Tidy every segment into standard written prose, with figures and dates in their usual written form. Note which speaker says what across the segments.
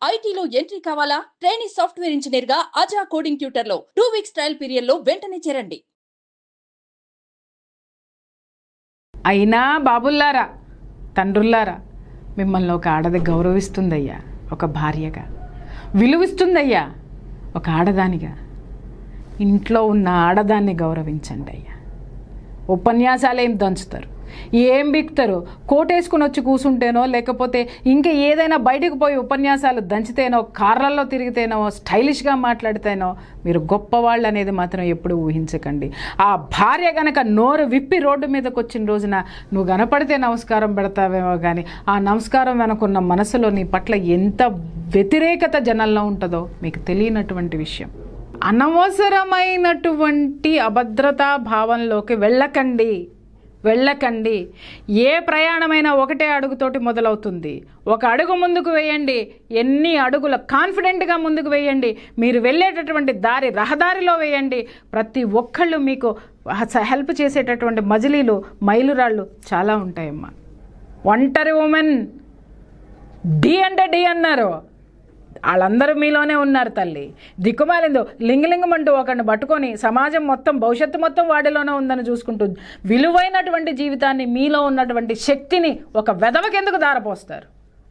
Speaker 1: ఐటీలో ఎంట్రీ కావాలా? Training software engineer గా అజా కోడింగ్ ట్యూటర్ లో 2 వీక్స్ ట్రయల్ పీరియడ్ లో వెంటనే చేరండి.
Speaker 2: అయినా బాబుల్లారా, తండ్రుల్లారా, మిమ్మల్ని ఒక ఆడది గౌరవిస్తుందయ్యా, ఒక భార్యగా విలువిస్తుందయ్యా, ఒక ఆడదానిగా. ఇంట్లో ఉన్న ఆడదాన్ని గౌరవించండి అయ్యా. ఉపన్యాసాలు ఏం దంచుతారు, ఏం బిక్తారు? కోటేసుకుని వచ్చి కూర్చుంటేనో, లేకపోతే ఇంకా ఏదైనా బయటకు పోయి ఉపన్యాసాలు దంచితేనో, కార్లలో తిరిగితేనో, స్టైలిష్గా మాట్లాడితేనో మీరు గొప్పవాళ్ళు అనేది మాత్రం ఎప్పుడు ఊహించకండి. ఆ భార్య గనక నోరు విప్పి రోడ్డు మీదకి వచ్చిన రోజున నువ్వు కనపడితే నమస్కారం పెడతావేమో కానీ ఆ నమస్కారం వెనకున్న మనసులో నీ పట్ల ఎంత వ్యతిరేకత జనంలో ఉంటుందో మీకు తెలియనటువంటి విషయం. అనవసరమైనటువంటి అభద్రతా భావంలోకి వెళ్ళకండి. ఏ ప్రయాణమైనా ఒకటే అడుగుతోటి మొదలవుతుంది. ఒక అడుగు ముందుకు వేయండి, ఎన్ని అడుగుల కాన్ఫిడెంట్గా ముందుకు వేయండి. మీరు వెళ్ళేటటువంటి దారి రహదారిలో వేయండి. ప్రతి ఒక్కళ్ళు మీకు హెల్ప్ చేసేటటువంటి మజిలీలు, మైలురాళ్ళు చాలా ఉంటాయమ్మా. ఒంటరి ఉమెన్ డి అంటే డి అన్నారు, వాళ్ళందరూ మీలోనే ఉన్నారు తల్లి. దిక్కుమాలిందో లింగలింగమంటూ ఒకరిని పట్టుకొని సమాజం మొత్తం, భవిష్యత్తు మొత్తం వాడిలోనే ఉందని చూసుకుంటూ విలువైనటువంటి జీవితాన్ని, మీలో ఉన్నటువంటి శక్తిని ఒక వెధవకెందుకు దారపోస్తారు?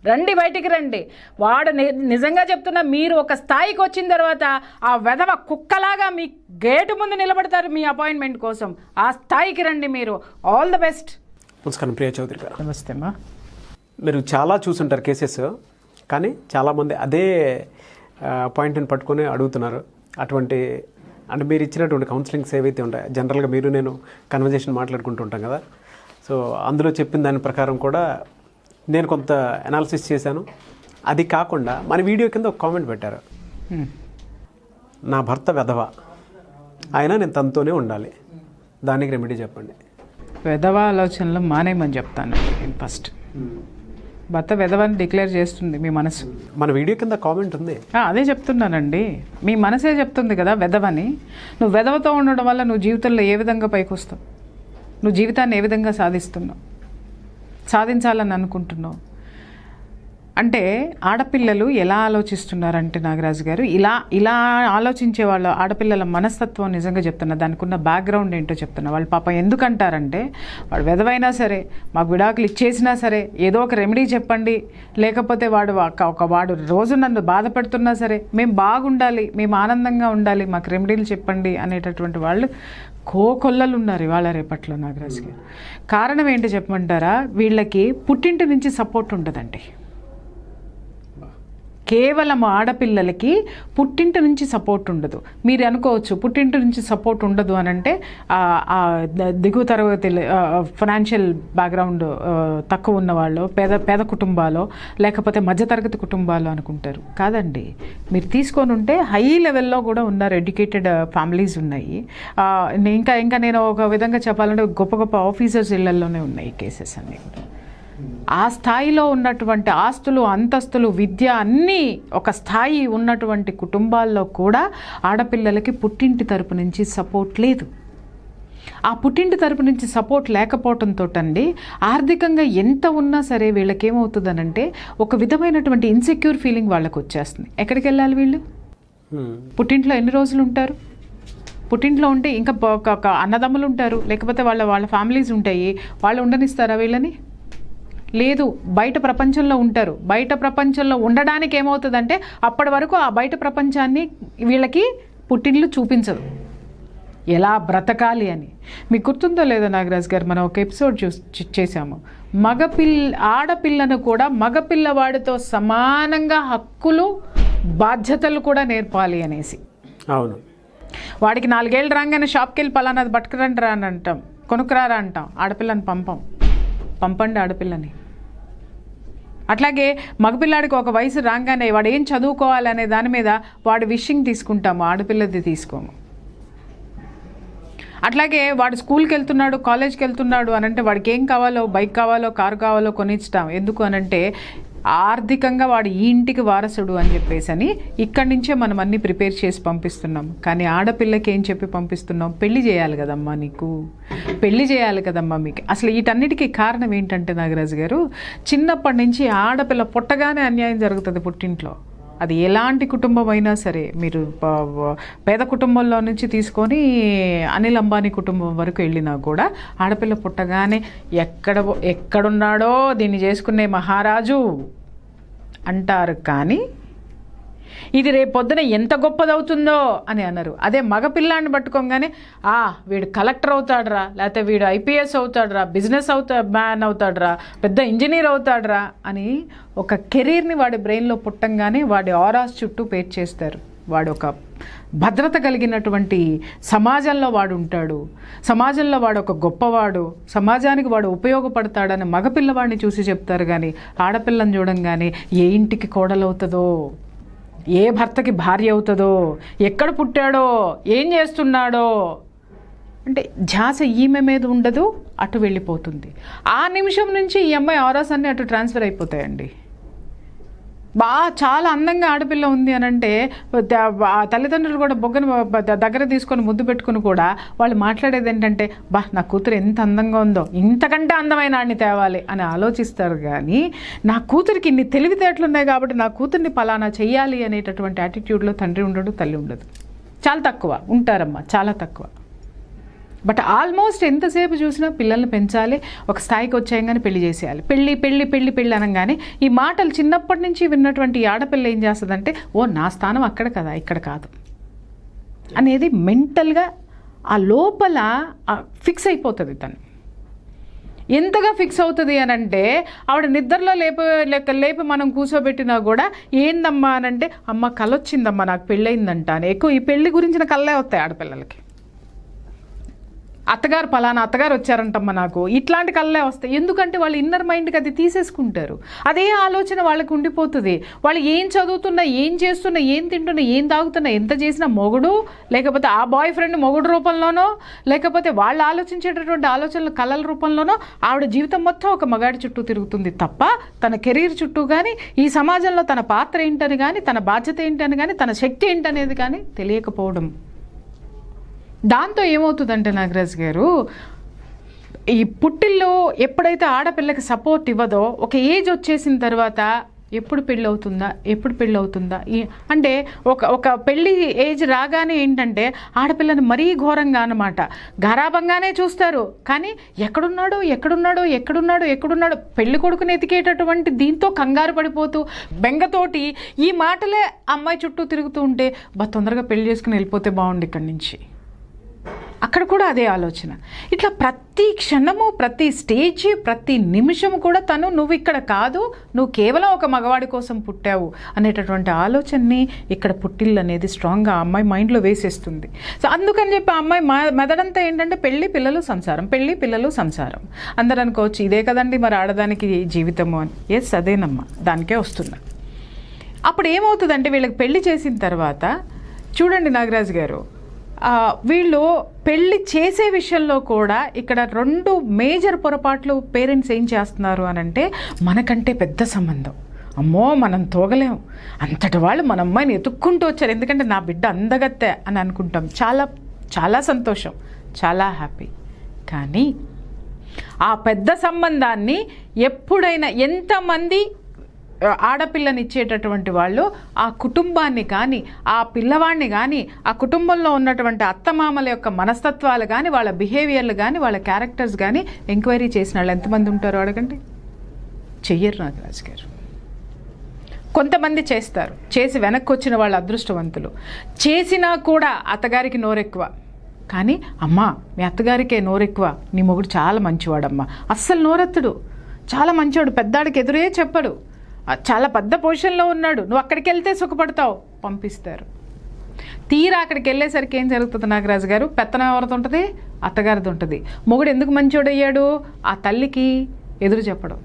Speaker 2: రండి, బయటికి రండి. వాడు నిజంగా చెప్తున్నా, మీరు ఒక స్థాయికి వచ్చిన తర్వాత ఆ వెధవ కుక్కలాగా మీ గేటు ముందు నిలబడతారు మీ అపాయింట్మెంట్ కోసం. ఆ స్థాయికి రండి మీరు. All the best.
Speaker 3: నమస్కారం ప్రియా చౌదరి గారు.
Speaker 2: నమస్తే అమ్మా.
Speaker 3: మీరు చాలా చూసుంటారు కేసెస్, కానీ చాలామంది అదే పాయింట్ని పట్టుకొని అడుగుతున్నారు. అంటే మీరు ఇచ్చినటువంటి కౌన్సిలింగ్స్ ఏవైతే ఉంటాయో, జనరల్గా మీరు నేను కన్వర్జేషన్ మాట్లాడుకుంటూ ఉంటాం కదా, సో అందులో చెప్పిన దాని ప్రకారం కూడా నేను కొంత అనాలిసిస్ చేశాను. అది కాకుండా మన వీడియో కింద ఒక కామెంట్ పెట్టారు, నా భర్త వెధవ, అయినా నేను తనతోనే ఉండాలి, దానికి రెమెడీ చెప్పండి.
Speaker 2: వెధవ ఆలోచనలు మానేయమని చెప్తాను నేను ఫస్ట్. భర్త వెధవని డిక్లేర్ చేస్తుంది మీ మనసు.
Speaker 3: మన వీడియో కింద కామెంట్ ఉంది,
Speaker 2: అదే చెప్తున్నానండి. మీ మనసే చెప్తుంది కదా వెధవని. నువ్వు వెధవతో ఉండడం వల్ల నువ్వు జీవితంలో ఏ విధంగా పైకి వస్తావు? నువ్వు జీవితాన్ని ఏ విధంగా సాధించాలని అనుకుంటున్నావు? అంటే ఆడపిల్లలు ఎలా ఆలోచిస్తున్నారంటే నాగరాజు గారు, ఇలా ఆలోచించే వాళ్ళు, ఆడపిల్లల మనస్తత్వం నిజంగా చెప్తున్నా, దానికి ఉన్న బ్యాక్గ్రౌండ్ ఏంటో చెప్తున్నా. వాళ్ళు పాపం ఎందుకంటారంటే, వాడు వెధవైనా సరే, మాకు విడాకులు ఇచ్చేసినా సరే, ఏదో ఒక రెమెడీ చెప్పండి, లేకపోతే వాడు రోజు నన్ను బాధ పెడుతున్నా సరే, మేము బాగుండాలి, మేము ఆనందంగా ఉండాలి, మాకు రెమెడీలు చెప్పండి అనేటటువంటి వాళ్ళు కోకొల్లలు ఉన్నారు ఇవాళ రేపట్లో నాగరాజు గారు. కారణం ఏంటి చెప్పమంటారా? వీళ్ళకి పుట్టింటి నుంచి సపోర్ట్ ఉండదండి. కేవలం ఆడపిల్లలకి పుట్టింటి నుంచి సపోర్ట్ ఉండదు. మీరు అనుకోవచ్చు పుట్టింటి నుంచి సపోర్ట్ ఉండదు అని అంటే దిగువ తరగతి ఫైనాన్షియల్ బ్యాక్గ్రౌండ్ తక్కువ ఉన్నవాళ్ళు, పేద కుటుంబాలు, లేకపోతే మధ్యతరగతి కుటుంబాలు అనుకుంటారు. కాదండి, మీరు తీసుకొని ఉంటే హై లెవెల్లో కూడా ఉన్నారు, ఎడ్యుకేటెడ్ ఫ్యామిలీస్ ఉన్నాయి. ఇంకా నేను ఒక విధంగా చెప్పాలంటే గొప్ప గొప్ప ఆఫీసర్స్ ఇళ్లలోనే ఉన్నాయి కేసెస్ అన్నీ కూడా. ఆ స్థాయిలో ఉన్నటువంటి ఆస్తులు, అంతస్తులు, విద్య అన్నీ ఒక స్థాయి ఉన్నటువంటి కుటుంబాల్లో కూడా ఆడపిల్లలకి పుట్టింటి తరపు నుంచి సపోర్ట్ లేదు. ఆ పుట్టింటి తరపు నుంచి సపోర్ట్ లేకపోవడంతో అండి, ఆర్థికంగా ఎంత ఉన్నా సరే వీళ్ళకేమవుతుందనంటే ఒక విధమైనటువంటి ఇన్సెక్యూర్ ఫీలింగ్ వాళ్ళకు వచ్చేస్తుంది. ఎక్కడికి వెళ్ళాలి వీళ్ళు? పుట్టింట్లో ఎన్ని రోజులు ఉంటారు? పుట్టింట్లో ఉంటే ఇంకా అన్నదమ్ములు ఉంటారు, లేకపోతే వాళ్ళ ఫ్యామిలీస్ ఉంటాయి, వాళ్ళు ఉండనిస్తారా వీళ్ళని? లేదు. బయట ప్రపంచంలో ఉంటారు. బయట ప్రపంచంలో ఉండడానికి ఏమవుతుందంటే అప్పటి వరకు ఆ బయట ప్రపంచాన్ని వీళ్ళకి పుట్టింట్లు చూపించదు, ఎలా బ్రతకాలి అని. మీకు గుర్తుందో లేదో నాగరాజ్ గారు, మనం ఒక ఎపిసోడ్ చేసాము, ఆడపిల్లను కూడా మగపిల్లవాడితో సమానంగా హక్కులు, బాధ్యతలు కూడా నేర్పాలి అనేసి.
Speaker 3: అవును.
Speaker 2: వాడికి 4 ఏళ్ళు రాగానే షాప్కి వెళ్ళి పలానాది పట్టుకురండి రా అని అంటాం, కొనుక్కురారా అంటాం. ఆడపిల్లని పంపండి ఆడపిల్లని. అట్లాగే మగపిల్లాడికి ఒక వయసు రాగానే వాడు ఏం చదువుకోవాలనే దాని మీద వాడు విషింగ్ తీసుకుంటాము, ఆడపిల్లది తీసుకోము. అట్లాగే వాడు స్కూల్కి వెళ్తున్నాడు, కాలేజ్కి వెళ్తున్నాడు అనంటే వాడికి ఏం కావాలో, బైక్ కావాలో, కారు కావాలో కొనిస్తాం. ఎందుకు అనంటే ఆర్థికంగా వాడు ఈ ఇంటికి వారసుడు అని చెప్పేసి అని ఇక్కడి నుంచే మనం అన్నీ ప్రిపేర్ చేసి పంపిస్తున్నాం. కానీ ఆడపిల్లకి ఏం చెప్పి పంపిస్తున్నాం? పెళ్లి చేయాలి కదమ్మా, నీకు పెళ్లి చేయాలి కదమ్మా మీకు. అసలు వీటన్నిటికీ కారణం ఏంటంటే నాగరాజు గారు, చిన్నప్పటి నుంచి ఆడపిల్ల పుట్టగానే అన్యాయం జరుగుతుంది పుట్టింట్లో. అది ఎలాంటి కుటుంబం అయినా సరే, మీరు పేద కుటుంబంలో నుంచి తీసుకొని అనిల్ అంబానీ కుటుంబం వరకు వెళ్ళినా కూడా ఆడపిల్ల పుట్టగానే ఎక్కడున్నాడో దీన్ని చేసుకునే మహారాజు అంటారు, కానీ ఇది రేపు పొద్దున ఎంత గొప్పదవుతుందో అని అన్నారు. అదే మగపిల్లాన్ని పట్టుకోగానే వీడు కలెక్టర్ అవుతాడరా, లేకపోతే వీడు ఐపీఎస్ అవుతాడరా, బిజినెస్ మ్యాన్ అవుతాడరా, పెద్ద ఇంజనీర్ అవుతాడరా అని ఒక కెరీర్ని వాడి బ్రెయిన్లో పుట్టంగానే వాడి ఆరాస్ చుట్టూ పేర్ చేస్తారు. వాడు ఒక భద్రత కలిగినటువంటి సమాజంలో వాడు ఉంటాడు, సమాజంలో వాడు ఒక గొప్పవాడు, సమాజానికి వాడు ఉపయోగపడతాడని మగపిల్లవాడిని చూసి చెప్తారు. కానీ ఆడపిల్లని చూడంగానే ఏ ఇంటికి కోడలవుతుందో, ఏ భర్తకి భార్య అవుతుందో, ఎక్కడ పుట్టాడో, ఏం చేస్తున్నాడో అంటే ఝాస ఈమె మీద ఉండదు, అటు వెళ్ళిపోతుంది. ఆ నిమిషం నుంచి ఈ అమ్మాయి ఆరాస్ అన్నీ అటు ట్రాన్స్ఫర్ అయిపోతాయండి. చాలా అందంగా ఆడపిల్ల ఉంది అని అంటే తల్లిదండ్రులు కూడా బొగ్గను దగ్గర తీసుకొని ముద్దు పెట్టుకుని కూడా వాళ్ళు మాట్లాడేది ఏంటంటే, నా కూతురు ఎంత అందంగా ఉందో, ఇంతకంటే అందమైన ఆడిని తేవాలి అని ఆలోచిస్తారు. కానీ నా కూతురికి ఇన్ని తెలివితేటలు ఉన్నాయి కాబట్టి నా కూతుర్ని పలానా చెయ్యాలి అనేటటువంటి యాటిట్యూడ్లో తండ్రి ఉండడు, తల్లి ఉండదు. చాలా తక్కువ ఉంటారమ్మా, చాలా తక్కువ. బట్ ఆల్మోస్ట్ ఎంతసేపు చూసినా పిల్లల్ని పెంచాలి, ఒక స్థాయికి వచ్చాయంగానే పెళ్లి చేసేయాలి, పెళ్ళి పెళ్ళి పెళ్ళి పెళ్ళి అనగానే ఈ మాటలు చిన్నప్పటి నుంచి విన్నటువంటి ఆడపిల్ల ఏం చేస్తుందంటే, నా స్థానం అక్కడ కదా, ఇక్కడ కాదు అనేది మెంటల్గా ఆ లోపల ఫిక్స్ అయిపోతుంది. తను ఎంతగా ఫిక్స్ అవుతుంది అని అంటే, ఆవిడ నిద్రలో లేపి మనం కూర్చోబెట్టినా కూడా ఏందమ్మా అని అంటే, అమ్మ కలొచ్చిందమ్మా, నాకు పెళ్ళయిందంట అని. ఎక్కువ ఈ పెళ్లి గురించిన కళ్ళే వస్తాయి ఆడపిల్లలకి. అత్తగారు పలానా అత్తగారు వచ్చారంటమ్మా నాకు, ఇట్లాంటి కళ్ళే వస్తాయి. ఎందుకంటే వాళ్ళు ఇన్నర్ మైండ్కి అది తీసేసుకుంటారు. అదే ఆలోచన వాళ్ళకి ఉండిపోతుంది. వాళ్ళు ఏం చదువుతున్నా, ఏం చేస్తున్నా, ఏం తింటున్నా, ఏం తాగుతున్నా, ఎంత చేసినా మొగుడు, లేకపోతే ఆ బాయ్ ఫ్రెండ్ మొగుడు రూపంలోనో, లేకపోతే వాళ్ళు ఆలోచించేటటువంటి ఆలోచనలు కళల రూపంలోనో ఆవిడ జీవితం మొత్తం ఒక మగాడి చుట్టూ తిరుగుతుంది తప్ప తన కెరీర్ చుట్టూ కానీ, ఈ సమాజంలో తన పాత్ర ఏంటని కానీ, తన బాధ్యత ఏంటని కానీ, తన శక్తి ఏంటనేది కానీ తెలియకపోవడం. దాంతో ఏమవుతుందంటే నాగరాజ్ గారు, ఈ పుట్టిల్లో ఎప్పుడైతే ఆడపిల్లకి సపోర్ట్ ఇవ్వదో, ఒక ఏజ్ వచ్చేసిన తర్వాత ఎప్పుడు పెళ్ళి అవుతుందా అంటే ఒక పెళ్ళి ఏజ్ రాగానే ఏంటంటే ఆడపిల్లని మరీ ఘోరంగా అన్నమాట, గారాబంగానే చూస్తారు. కానీ ఎక్కడున్నాడో పెళ్లి కొడుకుని ఎతికేటటువంటి దీంతో కంగారు పడిపోతూ బెంగతోటి ఈ మాటలే అమ్మాయి చుట్టూ తిరుగుతూ ఉంటే, తొందరగా పెళ్లి చేసుకుని వెళ్ళిపోతే బాగుండు ఇక్కడి నుంచి. అక్కడ కూడా అదే ఆలోచన. ఇట్లా ప్రతి క్షణము, ప్రతి స్టేజ్, ప్రతి నిమిషము కూడా తను నువ్వు ఇక్కడ కాదు, నువ్వు కేవలం ఒక మగవాడి కోసం పుట్టావు అనేటటువంటి ఆలోచనని ఇక్కడ పుట్టిల్లు అనేది స్ట్రాంగ్గా ఆ అమ్మాయి మైండ్లో వేసేస్తుంది. సో అందుకని చెప్పి ఆ అమ్మాయి మెదడంతా ఏంటంటే పెళ్ళి పిల్లలు సంసారం, పెళ్ళి పిల్లలు సంసారం. అందరూ అనుకోవచ్చు ఇదే కదండి మరి ఆడదానికి జీవితము అని. ఎస్, అదేనమ్మా, దానికే వస్తున్నా. అప్పుడు ఏమవుతుందంటే వీళ్ళకి పెళ్లి చేసిన తర్వాత చూడండి నాగరాజు గారు, వీళ్ళు పెళ్ళి చేసే విషయంలో కూడా ఇక్కడ 2 మేజర్ పొరపాట్లు పేరెంట్స్ ఏం చేస్తున్నారు అని అంటే, మనకంటే పెద్ద సంబంధం, అమ్మో మనం తోగలేము, అంతటి వాళ్ళు మన అమ్మాయిని ఎత్తుక్కుంటూ వచ్చారు, ఎందుకంటే నా బిడ్డ అందగత్తే అని అనుకుంటాం. చాలా చాలా సంతోషం, చాలా హ్యాపీ. కానీ ఆ పెద్ద సంబంధాన్ని ఎప్పుడైనా ఎంతమంది ఆడపిల్లని ఇచ్చేటటువంటి వాళ్ళు ఆ కుటుంబాన్ని కానీ, ఆ పిల్లవాడిని కానీ, ఆ కుటుంబంలో ఉన్నటువంటి అత్తమామల యొక్క మనస్తత్వాలు కానీ, వాళ్ళ బిహేవియర్లు కానీ, వాళ్ళ క్యారెక్టర్స్ కానీ ఎంక్వైరీ చేసిన వాళ్ళు ఎంతమంది ఉంటారో అడగండి. చెయ్యరు నాగరాజు గారు. కొంతమంది చేస్తారు, చేసి వెనక్కి వచ్చిన వాళ్ళ అదృష్టవంతులు. చేసినా కూడా అత్తగారికి నోరెక్కువ. కానీ అమ్మా మీ అత్తగారికే నోరెక్కువ, నీ మొగుడు చాలా మంచివాడమ్మా, అస్సలు నోరెత్తడు, చాలా మంచివాడు, పెద్దాడికి ఎదురే చెప్పడు, చాలా పెద్ద పొజిషన్లో ఉన్నాడు, నువ్వు అక్కడికి వెళ్తే సుఖపడతావు, పంపిస్తారు. తీరా అక్కడికి వెళ్ళేసరికి ఏం జరుగుతుంది నాగరాజు గారు, పెత్తనం ఎవరిది ఉంటుంది, అత్తగారిది ఉంటుంది. మొగుడు ఎందుకు మంచోడు అయ్యాడు, ఆ తల్లికి ఎదురు చెప్పడం.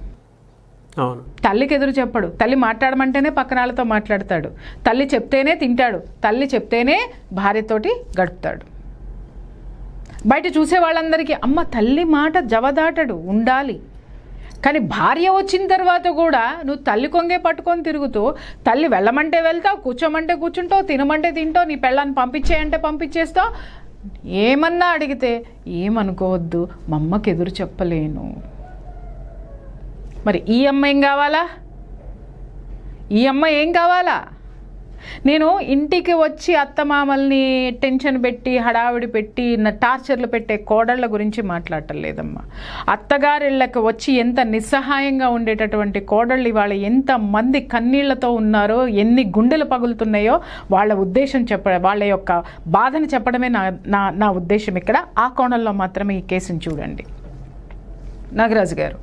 Speaker 2: తల్లికి ఎదురు చెప్పడు, తల్లి మాట్లాడమంటేనే పక్కన వాళ్ళతో మాట్లాడతాడు, తల్లి చెప్తేనే తింటాడు, తల్లి చెప్తేనే భార్యతోటి గడుపుతాడు. బయట చూసే వాళ్ళందరికీ అమ్మ తల్లి మాట జవదాటడు, ఉండాలి. కానీ భార్య వచ్చిన తర్వాత కూడా నువ్వు తల్లి కొంగే పట్టుకొని తిరుగుతూ, తల్లి వెళ్ళమంటే వెళ్తావు, కూర్చోమంటే కూర్చుంటావు, తినమంటే తింటావు, నీ పెళ్ళాన్ని పంపించేయంటే పంపించేస్తావు. ఏమన్నా అడిగితే ఏమనుకోవద్దు, మా అమ్మకి ఎదురు చెప్పలేను. మరి ఈ అమ్మ ఏం కావాలా, ఈ అమ్మ ఏం కావాలా, నేను ఇంటికి వచ్చి అత్తమామల్ని టెన్షన్ పెట్టి హడావిడి పెట్టి టార్చర్లు పెట్టే కోడళ్ళ గురించి మాట్లాడటం లేదమ్మా. అత్తగారిళ్ళకి వచ్చి ఎంత నిస్సహాయంగా ఉండేటటువంటి కోడళ్ళు ఇవాళ ఎంతమంది కన్నీళ్లతో ఉన్నారో, ఎన్ని గుండెలు పగులుతున్నాయో వాళ్ళ ఉద్దేశం వాళ్ళ యొక్క బాధను చెప్పడమే నా ఉద్దేశం ఇక్కడ. ఆ కోణంలో మాత్రమే ఈ కేసుని చూడండి. నాగరాజు గారు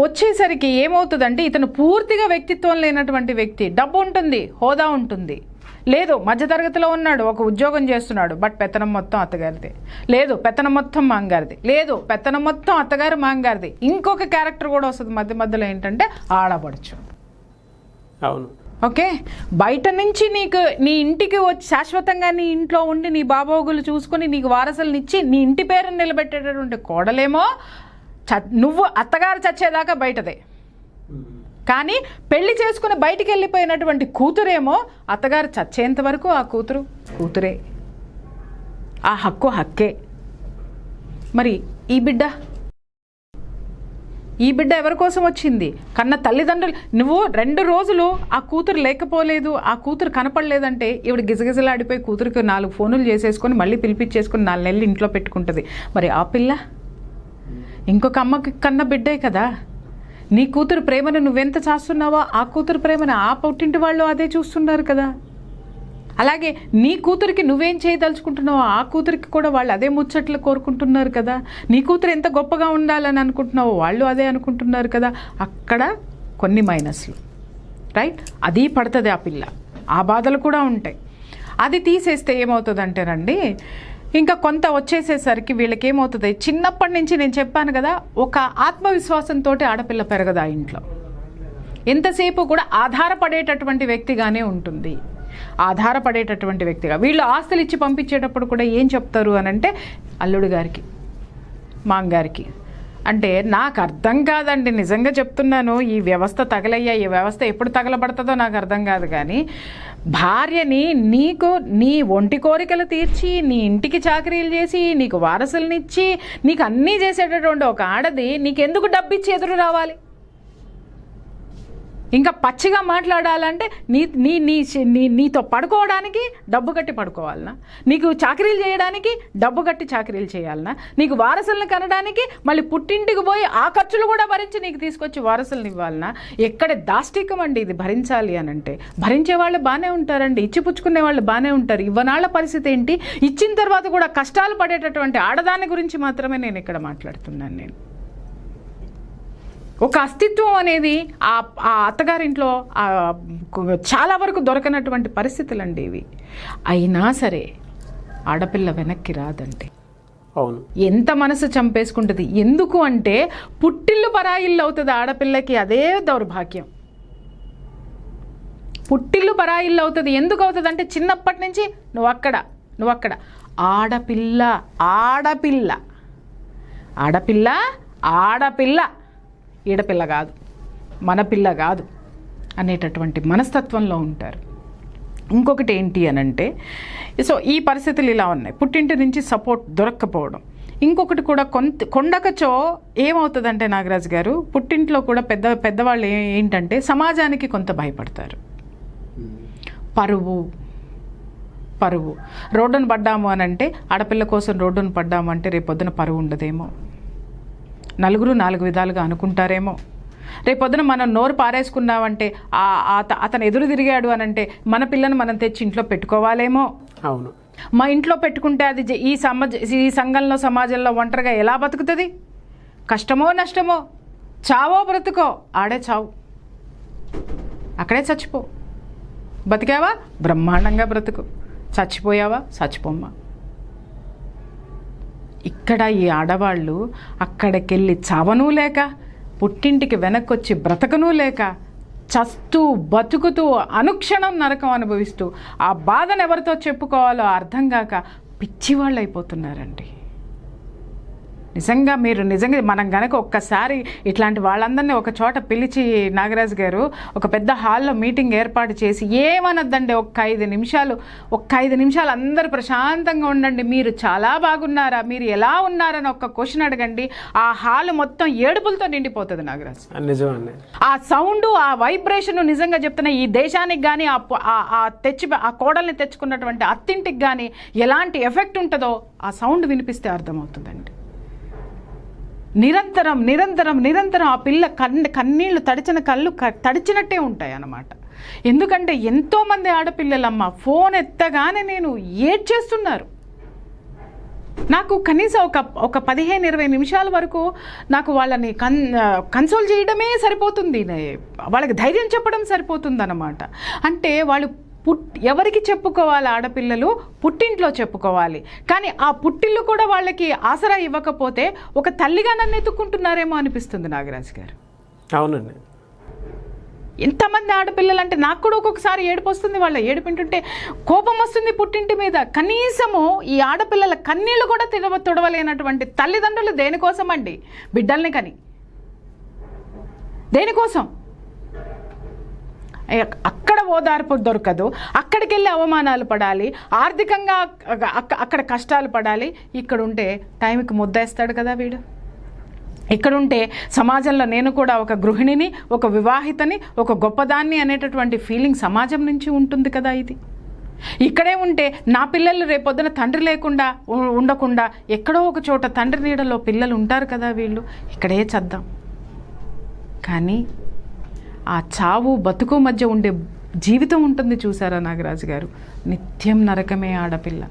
Speaker 2: వచ్చేసరికి ఏమవుతుందంటే, ఇతను పూర్తిగా వ్యక్తిత్వం లేనటువంటి వ్యక్తి. డబ్బు ఉంటుంది, హోదా ఉంటుంది, లేదు మధ్యతరగతిలో ఉన్నాడు, ఒక ఉద్యోగం చేస్తున్నాడు, బట్ పెత్తనం మొత్తం అత్తగారిదే, లేదు పెత్తనం మొత్తం మాంగారిది, లేదు పెత్తనం మొత్తం అత్తగారు మాంగారిది. ఇంకొక క్యారెక్టర్ కూడా వస్తుంది మధ్య మధ్యలో, ఏంటంటే ఆడపడుచు.
Speaker 3: అవును,
Speaker 2: ఓకే, బయట నుంచి నీకు నీ ఇంటికి వచ్చి శాశ్వతంగా నీ ఇంట్లో ఉండి నీ బాబోగులు చూసుకొని నీకు వారసులనిచ్చి నీ ఇంటి పేరుని నిలబెట్టేటటువంటి కోడలేమో నువ్వు అత్తగారు చచ్చేదాకా బయటదే. కానీ పెళ్లి చేసుకుని బయటికి వెళ్ళిపోయినటువంటి కూతురేమో అత్తగారు చచ్చేంత వరకు ఆ కూతురే, ఆ హక్కే. మరి ఈ బిడ్డ ఎవరి కోసం వచ్చింది? కన్న తల్లిదండ్రులు. నువ్వు 2 రోజులు ఆ కూతురు లేకపోలేదు, ఆ కూతురు కనపడలేదంటే ఈవిడ గిజగిజలాడిపోయి కూతురికి 4 ఫోనులు చేసేసుకొని మళ్ళీ పిలిపించేసుకొని 4 నెలలు ఇంట్లో పెట్టుకుంటుంది. మరి ఆ పిల్ల ఇంకొక అమ్మకి కన్న బిడ్డే కదా. నీ కూతురు ప్రేమను నువ్వెంత చేస్తున్నావో ఆ కూతురు ప్రేమను ఆ పుట్టింటి వాళ్ళు అదే చూస్తున్నారు కదా. అలాగే నీ కూతురికి నువ్వేం చేయదలుచుకుంటున్నావో ఆ కూతురికి కూడా వాళ్ళు అదే ముచ్చట్లు కోరుకుంటున్నారు కదా. నీ కూతురు ఎంత గొప్పగా ఉండాలని అనుకుంటున్నావో వాళ్ళు అదే అనుకుంటున్నారు కదా. అక్కడ కొన్ని మైనస్లు, రైట్? అది పడుతుంది ఆ పిల్ల, ఆ బాధలు కూడా ఉంటాయి. అది తీసేస్తే ఏమవుతుందంటేనండి, ఇంకా కొంత వచ్చేసేసరికి వీళ్ళకి ఏమవుతుంది, చిన్నప్పటి నుంచి నేను చెప్పాను కదా, ఒక ఆత్మవిశ్వాసంతో ఆడపిల్ల పెరగదు ఆ ఇంట్లో. ఎంతసేపు కూడా ఆధారపడేటటువంటి వ్యక్తిగానే ఉంటుంది, ఆధారపడేటటువంటి వ్యక్తిగా. వీళ్ళు ఆస్తులు ఇచ్చి పంపించేటప్పుడు కూడా ఏం చెప్తారు అని అంటే, అల్లుడు గారికి, మాంగారికి. అంటే నాకు అర్థం కాదండి, నిజంగా చెప్తున్నాను. ఈ వ్యవస్థ ఈ వ్యవస్థ ఎప్పుడు తగలబడుతుందో నాకు అర్థం కాదు. కానీ భార్యని నీ ఒంటి కోరికలు తీర్చి, నీ ఇంటికి చాకరీలు చేసి, నీకు వారసులనిచ్చి, నీకు అన్నీ చేసేటటువంటి ఒక ఆడది నీకెందుకు డబ్బిచ్చి ఎదురు రావాలి? ఇంకా పచ్చిగా మాట్లాడాలంటే నీతో పడుకోవడానికి డబ్బు కట్టి పడుకోవాలనా? నీకు చాకరీలు చేయడానికి డబ్బు కట్టి చాకరీలు చేయాలనా? నీకు వారసులను కనడానికి మళ్ళీ పుట్టింటికి పోయి ఆ ఖర్చులు కూడా భరించి నీకు తీసుకొచ్చి వారసులను ఇవ్వాలనా? ఎక్కడ దాష్టికం అండి ఇది భరించాలి అని అంటే. భరించే వాళ్ళు బాగానే ఉంటారండి, ఇచ్చిపుచ్చుకునే వాళ్ళు బాగానే ఉంటారు. ఇవ్వనాళ్ళ పరిస్థితి ఏంటి? ఇచ్చిన తర్వాత కూడా కష్టాలు పడేటటువంటి ఆడదాని గురించి మాత్రమే నేను ఇక్కడ మాట్లాడుతున్నాను. నేను ఒక అస్తిత్వం అనేది ఆ అత్తగారింట్లో చాలా వరకు దొరకనటువంటి పరిస్థితులండి ఇవి. అయినా సరే ఆడపిల్ల వెనక్కి రాదండి.
Speaker 3: అవును,
Speaker 2: ఎంత మనసు చంపేసుకుంటుంది. ఎందుకు అంటే పుట్టిల్లు పరాయిల్లు అవుతుంది ఆడపిల్లకి. అదే దౌర్భాగ్యం, పుట్టిల్లు పరాయిల్లు అవుతుంది. ఎందుకు అవుతుంది అంటే చిన్నప్పటి నుంచి నువ్వు అక్కడ ఆడపిల్ల ఆడపిల్ల ఆడపిల్ల ఆడపిల్ల ఈడపిల్ల కాదు, మన పిల్ల కాదు అనేటటువంటి మనస్తత్వంలో ఉంటారు. ఇంకొకటి ఏంటి అనంటే, సో ఈ పరిస్థితులు ఇలా ఉన్నాయి. పుట్టింటి నుంచి సపోర్ట్ దొరక్కపోవడం. ఇంకొకటి కూడా కొండకచో ఏమవుతుందంటే నాగరాజు గారు, పుట్టింట్లో కూడా పెద్దవాళ్ళు ఏంటంటే సమాజానికి కొంత భయపడతారు. పరువు రోడ్డును పడ్డాము అని అంటే, ఆడపిల్ల కోసం రోడ్డును పడ్డాము అంటే రేపొద్దున పరువు ఉండదేమో, నలుగురు 4 విధాలుగా అనుకుంటారేమో. రేపొద్దున మనం నోరు పారేసుకున్నామంటే అతను ఎదురు తిరిగాడు అనంటే మన పిల్లని మనం తెచ్చి ఇంట్లో పెట్టుకోవాలేమో.
Speaker 3: అవును,
Speaker 2: మా ఇంట్లో పెట్టుకుంటే అది ఈ సంఘంలో సమాజంలో ఒంటరిగా ఎలా బతుకుతుంది? కష్టమో నష్టమో, చావో బ్రతుకో, ఆడే చావు, అక్కడే చచ్చిపో. బతికావా బ్రహ్మాండంగా బ్రతుకు, చచ్చిపోయావా చచ్చిపోమ్మా. ఇక్కడ ఈ ఆడవాళ్ళు అక్కడికెళ్ళి చావనూ లేక, పుట్టింటికి వెనక్కొచ్చి బ్రతకనూ లేక, చస్తూ బతుకుతూ అనుక్షణం నరకం అనుభవిస్తూ ఆ బాధను ఎవరితో చెప్పుకోవాలో అర్థం కాక పిచ్చివాళ్ళు అయిపోతున్నారండి. నిజంగా మీరు నిజంగా మనం గనక ఒక్కసారి ఇట్లాంటి వాళ్ళందరినీ ఒక చోట పిలిచి నాగరాజు గారు ఒక పెద్ద హాల్లో మీటింగ్ ఏర్పాటు చేసి ఏమనద్దండి, ఒక్క 5 నిమిషాలు అందరూ ప్రశాంతంగా ఉండండి, మీరు చాలా బాగున్నారా, మీరు ఎలా ఉన్నారని ఒక్క క్వశ్చన్ అడగండి, ఆ హాల్ మొత్తం ఏడుపులతో నిండిపోతుంది నాగరాజు.
Speaker 3: నిజమండి.
Speaker 2: ఆ సౌండ్, ఆ వైబ్రేషన్ నిజంగా చెప్తున్నా ఈ దేశానికి కానీ ఆ కోడల్ని తెచ్చుకున్నటువంటి అత్తింటికి కానీ ఎలాంటి ఎఫెక్ట్ ఉంటుందో ఆ సౌండ్ వినిపిస్తే అర్థమవుతుందండి. నిరంతరం ఆ పిల్ల కన్నీళ్లు తడిచిన కళ్ళు తడిచినట్టే ఉంటాయి అన్నమాట. ఎందుకంటే ఎంతోమంది ఆడపిల్లలమ్మ ఫోన్ ఎత్తగానే నేను ఏడ్చేస్తున్నారు. నాకు కనీసం ఒక 15-20 నిమిషాల వరకు నాకు వాళ్ళని కన్సోల్ చేయడమే సరిపోతుంది, వాళ్ళకి ధైర్యం చెప్పడం సరిపోతుంది అన్నమాట. అంటే వాళ్ళు ఎవరికి చెప్పుకోవాలి, ఆడపిల్లలు పుట్టింట్లో చెప్పుకోవాలి, కానీ ఆ పుట్టిల్లు కూడా వాళ్ళకి ఆసరా ఇవ్వకపోతే ఒక తల్లిగా నన్ను ఎత్తుక్కుంటున్నారేమో అనిపిస్తుంది నాగరాజు గారు.
Speaker 3: అవునండి.
Speaker 2: ఎంతమంది ఆడపిల్లలు అంటే నాకు కూడా ఒక్కొక్కసారి ఏడుపు వస్తుంది, వాళ్ళ ఏడుపింటుంటే కోపం వస్తుంది పుట్టింటి మీద. కనీసము ఈ ఆడపిల్లల కన్నీళ్ళు కూడా తుడవలేనటువంటి తల్లిదండ్రులు దేనికోసం అండి? బిడ్డల్ని కని దేనికోసం? అక్కడ ఓదార్పు దొరకదు, అక్కడికి వెళ్ళి అవమానాలు పడాలి, ఆర్థికంగా అక్కడ కష్టాలు పడాలి. ఇక్కడ ఉంటే టైంకి ముద్దేస్తాడు కదా వీడు. ఇక్కడుంటే సమాజంలో నేను కూడా ఒక గృహిణిని, ఒక వివాహితని, ఒక గొప్పదాన్ని అనేటటువంటి ఫీలింగ్ సమాజం నుంచి ఉంటుంది కదా. ఇది ఇక్కడే ఉంటే నా పిల్లలు రేపొద్దున తండ్రి లేకుండా ఉండకుండా ఎక్కడో ఒక చోట తండ్రి నీడలో పిల్లలు ఉంటారు కదా వీళ్ళు. ఇక్కడే చద్దాం. కానీ ఆ చావు బతుకు మధ్య ఉండే జీవితం ఉంటుంది చూసారా నాగరాజు గారు, నిత్యం నరకమే ఆడపిల్ల,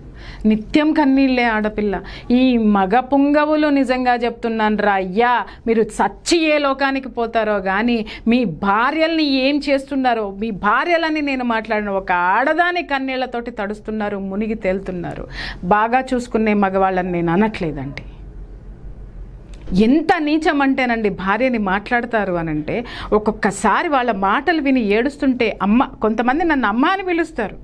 Speaker 2: నిత్యం కన్నీళ్ళే ఆడపిల్ల. ఈ మగ పుంగవులు నిజంగా చెప్తున్నాను రా అయ్యా, మీరు చచ్చి ఏ లోకానికి పోతారో కానీ మీ భార్యల్ని ఏం చేస్తున్నారో, మీ భార్యలని నేను మాట్లాడిన ఒక ఆడదాని కన్నీళ్లతోటి తడుస్తున్నారు, మునిగి తేలుతున్నారు. బాగా చూసుకునే మగవాళ్ళని నేను అనట్లేదండి. ఎంత నీచం అంటేనండి భార్యని మాట్లాడతారు అనంటే, ఒక్కొక్కసారి వాళ్ళ మాటలు విని ఏడుస్తుంటే కొంతమంది నన్ను అమ్మ అని పిలుస్తారు.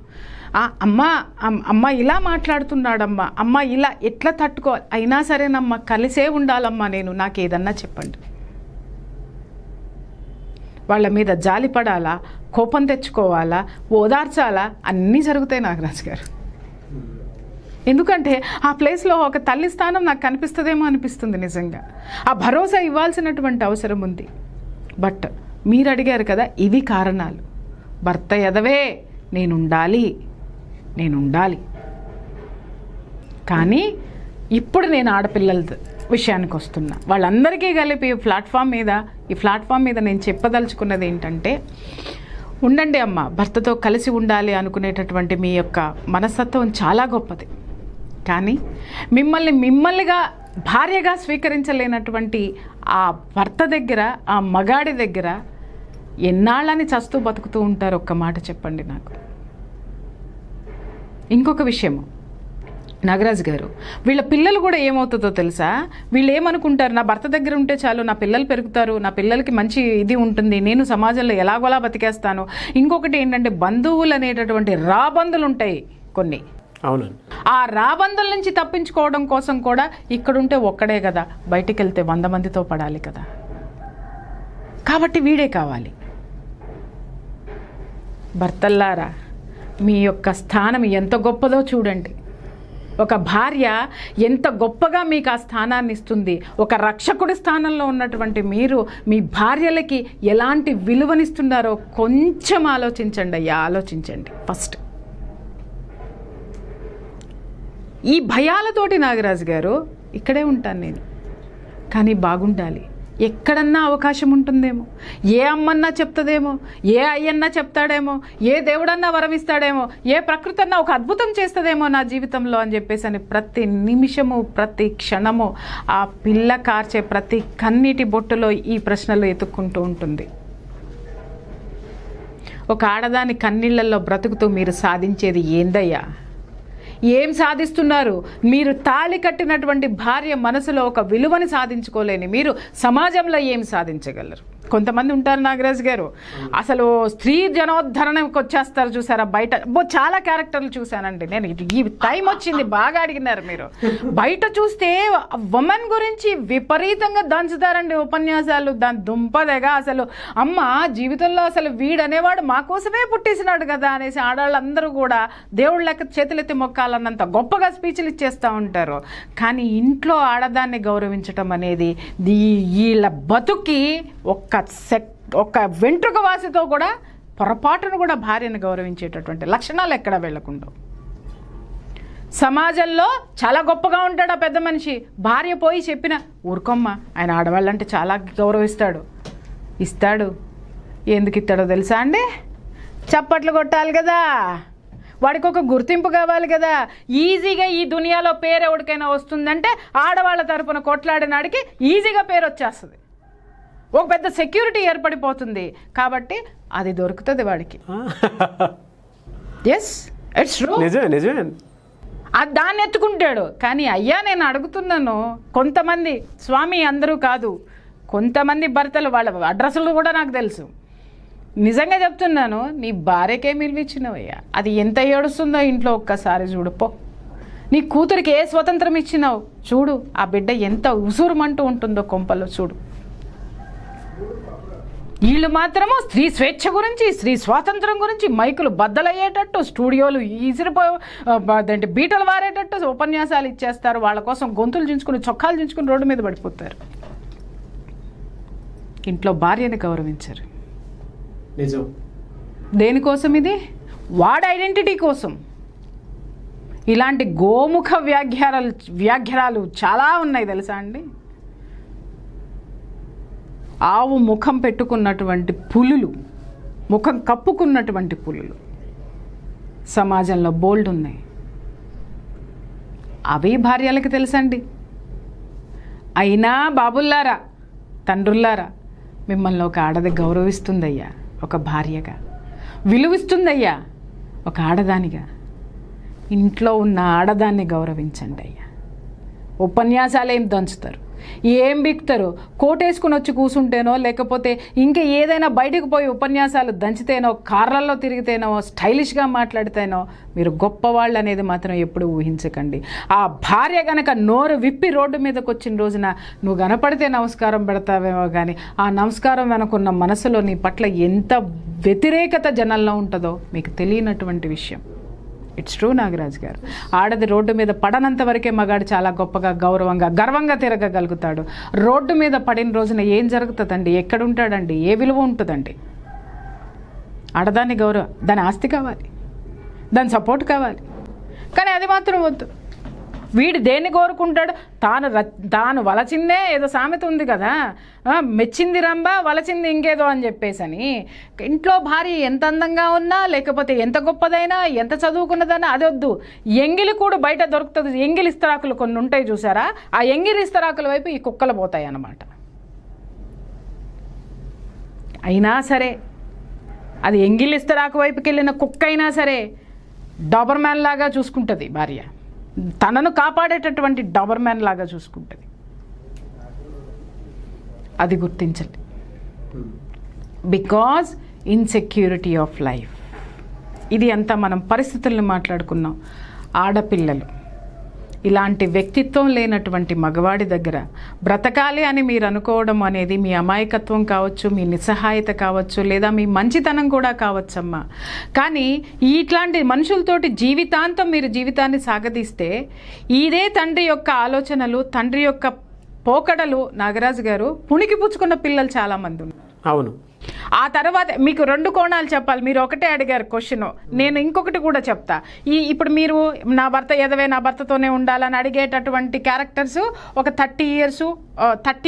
Speaker 2: అమ్మ ఇలా మాట్లాడుతున్నాడమ్మా, అమ్మ ఇలా ఎట్లా తట్టుకోవాలి, అయినా సరేనమ్మా కలిసే ఉండాలమ్మా నేను, నాకు ఏదన్నా చెప్పండి. వాళ్ళ మీద జాలి పడాలా, కోపం తెచ్చుకోవాలా, ఓదార్చాలా, అన్నీ జరుగుతాయి నాగరాజు గారు. ఎందుకంటే ఆ ప్లేస్లో ఒక తల్లి స్థానం నాకు కనిపిస్తుందేమో అనిపిస్తుంది నిజంగా. ఆ భరోసా ఇవ్వాల్సినటువంటి అవసరం ఉంది. బట్ మీరు అడిగారు కదా, ఇవి కారణాలు. భర్త ఎదవే, నేనుండాలి. కానీ ఇప్పుడు నేను ఆడపిల్లల విషయానికి వస్తున్నా. వాళ్ళందరికీ కలిపి ఈ ప్లాట్ఫామ్ మీద నేను చెప్పదలుచుకున్నది ఏంటంటే, ఉండండి అమ్మ, భర్తతో కలిసి ఉండాలి అనుకునేటటువంటి మీ యొక్క మనస్తత్వం చాలా గొప్పది. కానీ మిమ్మల్నిగా భార్యగా స్వీకరించలేనటువంటి ఆ భర్త దగ్గర, ఆ మగాడి దగ్గర ఎన్నాళ్ళని చస్తూ బతుకుతూ ఉంటారు? ఒక్క మాట చెప్పండి నాకు. ఇంకొక విషయము నాగరాజు గారు, వీళ్ళ పిల్లలు కూడా ఏమవుతుందో తెలుసా? వీళ్ళు ఏమనుకుంటారు, నా భర్త దగ్గర ఉంటే చాలు, నా పిల్లలు పెరుగుతారు, నా పిల్లలకి మంచి ఇది ఉంటుంది, నేను సమాజంలో ఎలాగోలా బతికేస్తాను. ఇంకొకటి ఏంటంటే, బంధువులు అనేటటువంటి రాబందులు ఉంటాయి కొన్ని.
Speaker 3: అవునండి.
Speaker 2: ఆ రాబందుల నుంచి తప్పించుకోవడం కోసం కూడా ఇక్కడుంటే ఒక్కడే కదా, బయటికి వెళ్తే 100 మందితో పడాలి కదా. కాబట్టి వీడే కావాలి. భర్తల్లారా, మీ యొక్క స్థానం ఎంత గొప్పదో చూడండి. ఒక భార్య ఎంత గొప్పగా మీకు ఆ స్థానాన్ని ఇస్తుంది. ఒక రక్షకుడి స్థానంలో ఉన్నటువంటి మీరు మీ భార్యలకి ఎలాంటి విలువనిస్తున్నారో కొంచెం ఆలోచించండి అయ్యా, ఆలోచించండి ఫస్ట్. ఈ భయాలతోటి నాగరాజు గారు ఇక్కడే ఉంటాను నేను, కానీ బాగుండాలి. ఎక్కడన్నా అవకాశం ఉంటుందేమో, ఏ అమ్మన్నా చెప్తుందేమో, ఏ అయ్యన్నా చెప్తాడేమో, ఏ దేవుడన్నా వరమిస్తాడేమో, ఏ ప్రకృతి అన్నా ఒక అద్భుతం చేస్తుందేమో నా జీవితంలో అని చెప్పేసి అని ప్రతి నిమిషము, ప్రతి క్షణము ఆ పిల్ల కార్చే ప్రతి కన్నీటి బొట్టులో ఈ ప్రశ్నలు ఎత్తుక్కుంటూ ఉంటుంది. ఒక ఆడదాని కన్నీళ్లలో బ్రతుకుతూ మీరు సాధించేది ఏందయ్యా? ఏం సాధిస్తున్నారు? మీరు తాళి కట్టినటువంటి భార్య మనసులో ఒక విలువని సాధించుకోలేని మీరు సమాజంలో ఏం సాధించగలరు? కొంతమంది ఉంటారు నాగరాజ్ గారు, అసలు స్త్రీ జనోద్ధరణకు వచ్చేస్తారు చూసారా బయట. చాలా క్యారెక్టర్లు చూశానండి నేను. ఈ టైం వచ్చింది, బాగా అడిగినారు మీరు. బయట చూస్తే ఉమెన్ గురించి విపరీతంగా దంచుతారండి ఉపన్యాసాలు. దాని దుంపదేగా అసలు అమ్మ జీవితంలో అసలు వీడనేవాడు మా కోసమే పుట్టేసినాడు కదా అనేసి ఆడవాళ్ళందరూ కూడా దేవుళ్ళ లెక్క చేతులెత్తి మొక్కాలన్నంత గొప్పగా స్పీచ్లు ఇచ్చేస్తూ ఉంటారు. కానీ ఇంట్లో ఆడదాన్ని గౌరవించటం అనేది వీళ్ళ బతుకి ఒక్క వెంట్రుక వాసితో కూడా పొరపాటును కూడా భార్యను గౌరవించేటటువంటి లక్షణాలు ఎక్కడ వెళ్ళకుండా. సమాజంలో చాలా గొప్పగా ఉంటాడు ఆ పెద్ద మనిషి. భార్య పోయి చెప్పిన ఊరుకోమ్మ, ఆయన ఆడవాళ్ళంటే చాలా గౌరవిస్తాడు, ఇస్తాడు. ఎందుకు ఇస్తాడో తెలుసా అండి? చప్పట్లు కొట్టాలి కదా, వాడికి ఒక గుర్తింపు కావాలి కదా. ఈజీగా ఈ దునియాలో పేరు ఎవరికైనా వస్తుందంటే ఆడవాళ్ళ తరపున కొట్లాడినాడికి ఈజీగా పేరు వచ్చేస్తుంది, ఒక పెద్ద సెక్యూరిటీ ఏర్పడిపోతుంది. కాబట్టి అది దొరుకుతుంది వాడికి. Yes, it's true.
Speaker 3: నిజమే.
Speaker 2: అది దాన్ని ఎత్తుకుంటాడు. కానీ అయ్యా నేను అడుగుతున్నాను, కొంతమంది స్వామి అందరూ కాదు, కొంతమంది భర్తలు వాళ్ళ అడ్రస్లు కూడా నాకు తెలుసు. నిజంగా చెప్తున్నాను, నీ భార్యకే మిలివిచ్చినావయ్యా, అది ఎంత ఏడుస్తుందో ఇంట్లో ఒక్కసారి చూడుపో. నీ కూతురికి ఏ స్వతంత్రం ఇచ్చినావు చూడు, ఆ బిడ్డ ఎంత ఉసురుమంటూ ఉంటుందో కొంపలో చూడు. వీళ్ళు మాత్రము స్త్రీ స్వేచ్ఛ గురించి, స్త్రీ స్వాతంత్రం గురించి మైకులు బద్దలయ్యేటట్టు, స్టూడియోలు అదేంటి బీటలు వారేటట్టు ఉపన్యాసాలు ఇచ్చేస్తారు. వాళ్ళ కోసం గొంతులు చించుకుని చొక్కాలు చించుకుని రోడ్డు మీద పడిపోతారు. ఇంట్లో భార్యని గౌరవించరు.
Speaker 3: నిజం.
Speaker 2: దేనికోసం ఇది? వాడి ఐడెంటిటీ కోసం. ఇలాంటి గోముఖ వ్యాఘ్యారాలు చాలా ఉన్నాయి తెలుసా అండి. ఆవు ముఖం పెట్టుకున్నటువంటి పులులు, ముఖం కప్పుకున్నటువంటి పులులు సమాజంలో బోల్డ్ ఉన్నాయి. అవి భార్యలకి తెలుసండి. అయినా బాబుల్లారా, తండ్రుల్లారా, మిమ్మల్ని ఒక ఆడది గౌరవిస్తుందయ్యా, ఒక భార్యగా విలువిస్తుందయ్యా, ఒక ఆడదానిగా. ఇంట్లో ఉన్న ఆడదాన్ని గౌరవించండి అయ్యా. ఉపన్యాసాలు ఏం దంచుతారు, ఏం బిక్తారు, కోటేసుకుని వచ్చి కూర్చుంటేనో, లేకపోతే ఇంకా ఏదైనా బయటకు పోయి ఉపన్యాసాలు దంచితేనో, కార్లలో తిరిగితేనో, స్టైలిష్గా మాట్లాడితేనో మీరు గొప్పవాళ్ళు అనేది మాత్రం ఎప్పుడు ఊహించకండి. ఆ భార్య కనుక నోరు విప్పి రోడ్డు మీదకి వచ్చిన రోజున నువ్వు కనపడితే నమస్కారం పెడతావేమో కానీ ఆ నమస్కారం వెనకున్న మనసులో నీ పట్ల ఎంత వ్యతిరేకత జనంలో ఉంటుందో మీకు తెలియనటువంటి విషయం. ఇట్స్ ట్రూ నాగరాజ్ గారు. ఆడది రోడ్డు మీద పడనంత వరకే మగాడు చాలా గొప్పగా, గౌరవంగా, గర్వంగా తిరగగలుగుతాడు. రోడ్డు మీద పడిన రోజున ఏం జరుగుతుందండి? ఎక్కడుంటాడండి? ఏ విలువ ఉంటుందండి? ఆడదాన్ని గౌరవం, దాని ఆస్తి కావాలి, దాని సపోర్ట్ కావాలి. కానీ అది మాత్రం వద్దు. వీడు దేన్ని కోరుకుంటాడు? తాను వలచిందే, ఏదో సామెత ఉంది కదా, మెచ్చింది రంబ వలచింది ఇంకేదో అని చెప్పేసని. ఇంట్లో భార్య ఎంత అందంగా ఉన్నా, లేకపోతే ఎంత గొప్పదైనా, ఎంత చదువుకున్నదైనా అది వద్దు. ఎంగిలి కూడా బయట దొరుకుతుంది. ఎంగిలి ఇస్తరాకులు కొన్ని ఉంటాయి చూసారా, ఆ ఎంగిలి ఇస్తరాకుల వైపు ఈ కుక్కలు పోతాయి అన్నమాట. అయినా సరే అది ఎంగిలి ఇస్తరాకు వైపుకి వెళ్ళిన కుక్క అయినా సరే డాబర్ మ్యాన్ లాగా చూసుకుంటుంది భార్య. తనను కాపాడేటటువంటి డాబర్ మ్యాన్ లాగా చూసుకుంటుంది. అది గుర్తించండి. Because insecurity of life. ఇది అంతా మనం పరిస్థితులను మాట్లాడుకున్నాం. ఆడపిల్లలు ఇలాంటి వ్యక్తిత్వం లేనటువంటి మగవాడి దగ్గర బ్రతకాలి అని మీరు అనుకోవడం అనేది మీ అమాయకత్వం కావచ్చు, మీ నిస్సహాయత కావచ్చు, లేదా మీ మంచితనం కూడా కావచ్చమ్మా. కానీ ఇట్లాంటి మనుషులతోటి జీవితాంతం మీరు జీవితాన్ని సాగదీస్తే ఇదే తండ్రి యొక్క ఆలోచనలు, తండ్రి యొక్క పోకడలు నాగరాజు గారు పుణికి పుచ్చుకున్న పిల్లలు చాలామంది ఉన్నారు.
Speaker 3: అవును.
Speaker 2: ఆ తర్వాత మీకు 2 కోణాలు చెప్పాలి. మీరు ఒకటే అడిగారు క్వశ్చన్, నేను ఇంకొకటి కూడా చెప్తా. ఇప్పుడు మీరు నా భర్త ఎదవే, నా భర్తతోనే ఉండాలని అడిగేటటువంటి క్యారెక్టర్స్ ఒక 30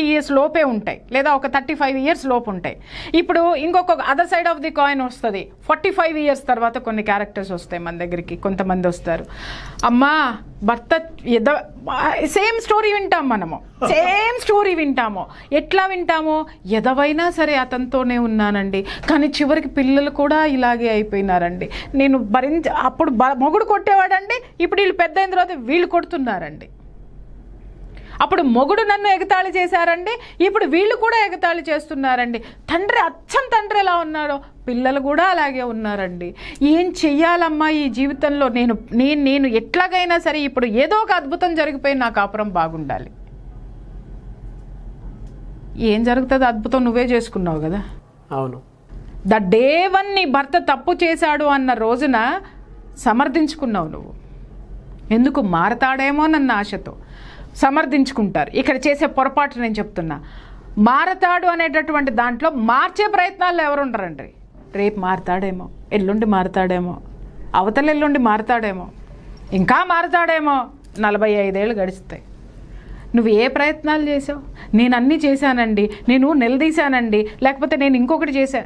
Speaker 2: ఇయర్స్ లోపే ఉంటాయి, లేదా ఒక 35 ఇయర్స్ లోపు ఉంటాయి. ఇప్పుడు ఇంకొక other side of the coin వస్తుంది. 45 ఇయర్స్ తర్వాత కొన్ని క్యారెక్టర్స్ వస్తాయి మన దగ్గరికి. కొంతమంది వస్తారు, అమ్మా భర్త సేమ్ స్టోరీ వింటాం మనము, సేమ్ స్టోరీ వింటాము. ఎట్లా వింటామో, ఎదవైనా సరే అతనితోనే ఉన్నానండి, కానీ చివరికి పిల్లలు కూడా ఇలాగే అయిపోయినారండి, నేను అప్పుడు మొగుడు కొట్టేవాడండి, ఇప్పుడు వీళ్ళు పెద్ద అయిన తర్వాత వీళ్ళు కొడుతున్నారండి. అప్పుడు మొగుడు నన్ను ఎగతాళి చేశారండి, ఇప్పుడు వీళ్ళు కూడా ఎగతాళి చేస్తున్నారండి. తండ్రి అచ్చం తండ్రి ఎలా ఉన్నాడో పిల్లలు కూడా అలాగే ఉన్నారండి. ఏం చెయ్యాలమ్మా ఈ జీవితంలో? నేను ఎట్లాగైనా సరే ఇప్పుడు ఏదో ఒక అద్భుతం జరిగిపోయి నా కాపురం బాగుండాలి. ఏం జరుగుతుంది? అద్భుతం నువ్వే చేసుకున్నావు కదా.
Speaker 3: అవును.
Speaker 2: ద డే వన్ నీ భర్త తప్పు చేశాడు అన్న రోజున సమర్థించుకున్నావు నువ్వు. ఎందుకు? మారతాడేమో నన్న ఆశతో సమర్థించుకుంటారు. ఇక్కడ చేసే పొరపాటు నేను చెప్తున్నా, మారతాడు అనేటటువంటి దాంట్లో మార్చే ప్రయత్నాల్లో ఎవరు ఉండరండి. రేపు మారతాడేమో, ఎల్లుండి మారతాడేమో, అవతల ఎల్లుండి మారతాడేమో, ఇంకా మారతాడేమో. 45 ఏళ్ళు గడుస్తాయి. నువ్వు ఏ ప్రయత్నాలు చేసావు? నేను అన్నీ చేశానండి, నేను నిలదీశానండి, లేకపోతే నేను ఇంకొకటి చేశా.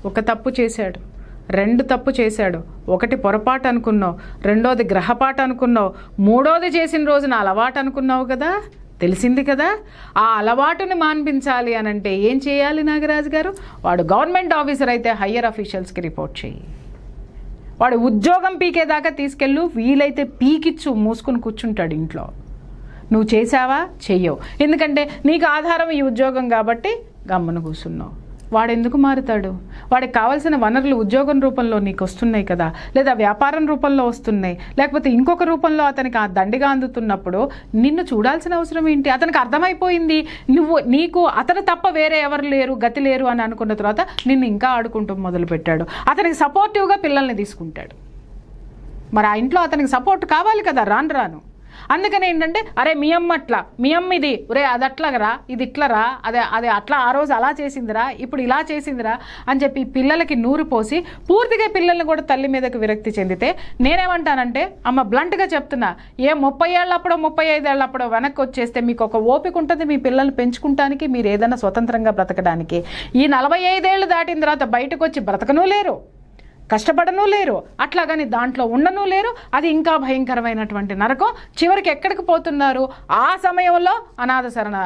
Speaker 2: ఒక తప్పు చేశాడు, 2 తప్పు చేశాడు, 1 పొరపాటు అనుకున్నావు, 2వది గ్రహపాటు అనుకున్నావు, 3వది చేసిన రోజున అలవాటు అనుకున్నావు కదా. తెలిసింది కదా. ఆ అలవాటుని మాన్పించాలి అని అంటే ఏం చేయాలి నాగరాజు గారు? వాడు గవర్నమెంట్ ఆఫీసర్ అయితే హయ్యర్ అఫీషియల్స్కి రిపోర్ట్ చేయి. వాడు ఉద్యోగం పీకేదాకా తీసుకెళ్ళు, వీలైతే పీకిచ్చు, మూసుకుని కూర్చుంటాడు ఇంట్లో. నువ్వు చేసావా? చెయ్యవు. ఎందుకంటే నీకు ఆధారం ఈ ఉద్యోగం కాబట్టి గమ్మున కూర్చున్నావు. వాడు ఎందుకు మారుతాడు? వాడికి కావాల్సిన వనరులు ఉద్యోగం రూపంలో నీకు వస్తున్నాయి కదా, లేదా వ్యాపారం రూపంలో వస్తున్నాయి, లేకపోతే ఇంకొక రూపంలో అతనికి ఆ దండిగా అందుతున్నప్పుడు నిన్ను చూడాల్సిన అవసరం ఏంటి? అతనికి అర్థమైపోయింది నీకు అతను తప్ప వేరే ఎవరు లేరు, గతి లేరు అని అనుకున్న తర్వాత నిన్ను ఇంకా ఆడుకుంటూ మొదలుపెట్టాడు. అతనికి సపోర్టివ్గా పిల్లల్ని తీసుకుంటాడు. మరి ఆ ఇంట్లో అతనికి సపోర్ట్ కావాలి కదా రాను రాను. అందుకని ఏంటంటే, అరే మీ అమ్మ అట్లా, మీ అమ్మ ఇది, ఒరే అది అట్లాగరా, ఇది ఇట్లరా, అదే అట్లా ఆ రోజు అలా చేసిందిరా, ఇప్పుడు ఇలా చేసిందిరా అని చెప్పి పిల్లలకి నూరు పోసి పూర్తిగా పిల్లల్ని కూడా తల్లి మీదకి విరక్తి చెందితే నేనేమంటానంటే, అమ్మ బ్లంట్గా చెప్తున్నా, 30 ఏళ్ళప్పుడో 35 ఏళ్ళప్పుడో వెనక్కి వచ్చేస్తే మీకు ఒక ఓపిక ఉంటుంది మీ పిల్లల్ని పెంచుకుంటానికి, మీరు ఏదైనా స్వతంత్రంగా బ్రతకడానికి. ఈ 45 ఏళ్ళు దాటిన తర్వాత బయటకు వచ్చి బ్రతకనూ లేరు, కష్టపడనూ లేరు, అట్లాగని దాంట్లో ఉండనూ లేరు. అది ఇంకా భయంకరమైనటువంటి నరకం. చివరికి ఎక్కడికి పోతున్నారు? ఆ సమయంలో అనాథ శరణ